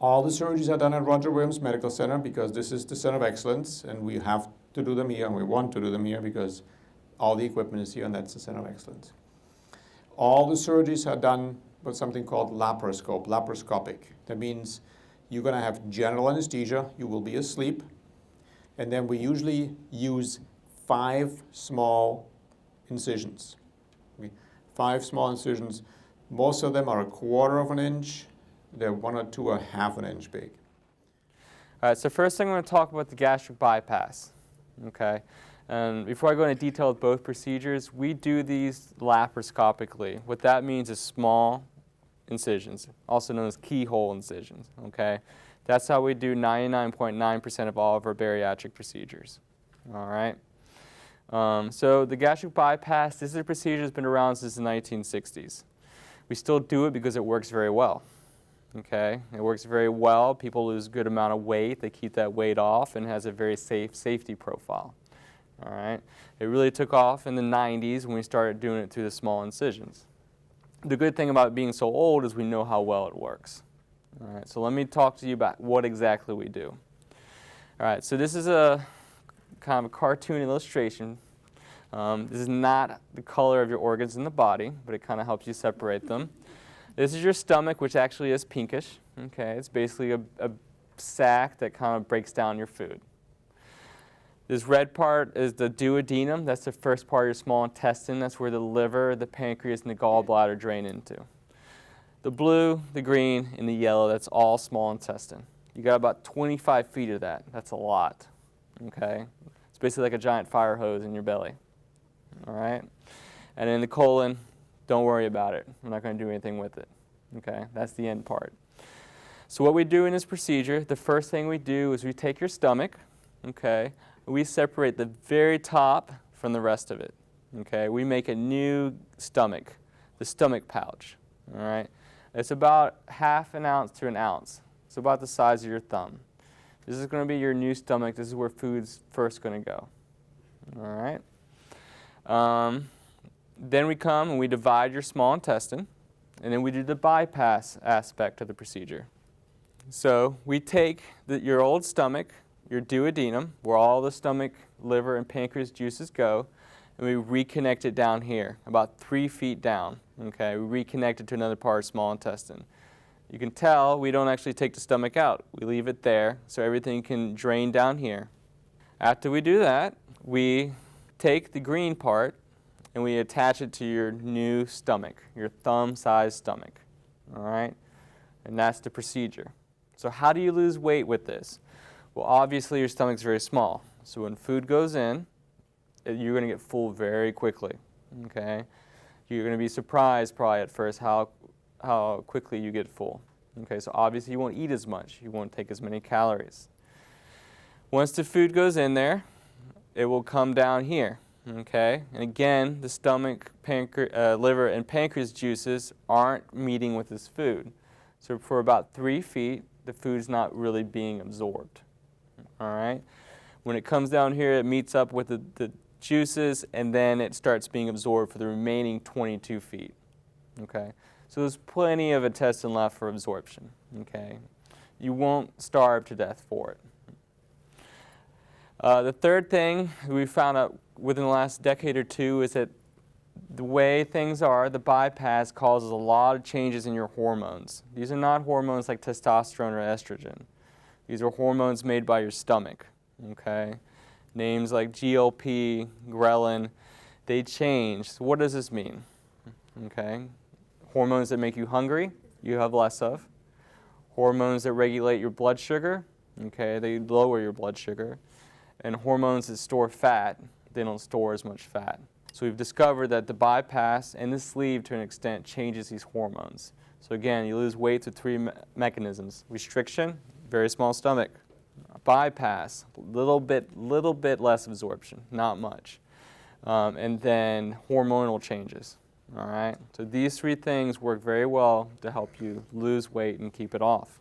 All the surgeries are done at RWMC Medical Center because this is the center of excellence, and we have to do them here, and we want to do them here because all the equipment is here, and that's the center of excellence. All the surgeries are done with something called laproscopic. That means you're going to have general anesthesia, you will be asleep, and then we usually use 5 small incisions. 5 small incisions. Most of them are 1/4 of an inch. They're 1 or 2 or 1/2 an inch big. All right, so first thing I'm going to talk about the gastric bypass. Okay, and before I go into detail with both procedures, we do these laparoscopically. What that means is small incisions, also known as keyhole incisions. Okay, that's how we do 99.9% of all of our bariatric procedures. All right. So the gastric bypass, this is a procedure that's been around since the 1960s. We still do it because it works very well. Okay, it works very well. People lose a good amount of weight. They keep that weight off and has a very safe safety profile. All right, it really took off in the 90s when we started doing it through the small incisions. The good thing about being so old is we know how well it works. All right, so let me talk to you about what exactly we do. All right, so this is a kind of a cartoon illustration. This is not the color of your organs in the body, but it kind of helps you separate them. This is your stomach, which actually is pinkish. Okay, it's basically a sac that kind of breaks down your food. This red part is the duodenum. That's the first part of your small intestine. That's where the liver, the pancreas, and the gallbladder drain into. The blue, the green, and the yellow, that's all small intestine. You got about 25 feet of that. That's a lot. Okay, it's basically like a giant fire hose in your belly. All right, and then the colon. Don't worry about it. We're not going to do anything with it. Okay, that's the end part. So what we do in this procedure, the first thing we do is we take your stomach, okay, and we separate the very top from the rest of it. Okay, we make a new stomach, the stomach pouch. All right, it's about 1/2 ounce to 1 ounce. It's about the size of your thumb. This is going to be your new stomach. This is where food's first going to go. All right. Then we come and we divide your small intestine, and then we do the bypass aspect of the procedure. So we take your old stomach, your duodenum, where all the stomach, liver, and pancreas juices go, and we reconnect it down here, about 3 feet down. Okay, we reconnect it to another part of small intestine. You can tell we don't actually take the stomach out. We leave it there so everything can drain down here. After we do that, we take the green part and we attach it to your new stomach, your thumb-sized stomach. All right? And that's the procedure. So how do you lose weight with this? Well, obviously your stomach's very small. So when food goes in, you're going to get full very quickly. Okay? You're going to be surprised probably at first how quickly you get full. Okay, so obviously you won't eat as much. You won't take as many calories. Once the food goes in there, it will come down here. Okay, and again, the stomach, liver, and pancreas juices aren't meeting with this food. So for about 3 feet, the food's not really being absorbed. All right, when it comes down here, it meets up with the juices, and then it starts being absorbed for the remaining 22 feet. Okay, so there's plenty of intestine left for absorption. Okay, you won't starve to death for it. The third thing we found out within the last decade or two is that the way things are, the bypass causes a lot of changes in your hormones. These are not hormones like testosterone or estrogen. These are hormones made by your stomach. Okay, names like GLP, ghrelin, they change. So what does this mean? Okay, hormones that make you hungry, you have less of. Hormones that regulate your blood sugar, okay, they lower your blood sugar. And hormones that store fat, they don't store as much fat. So we've discovered that the bypass and the sleeve to an extent changes these hormones. So again, you lose weight through 3 mechanisms. Restriction, very small stomach. Bypass, little bit less absorption, not much. And then hormonal changes. All right, so these 3 things work very well to help you lose weight and keep it off.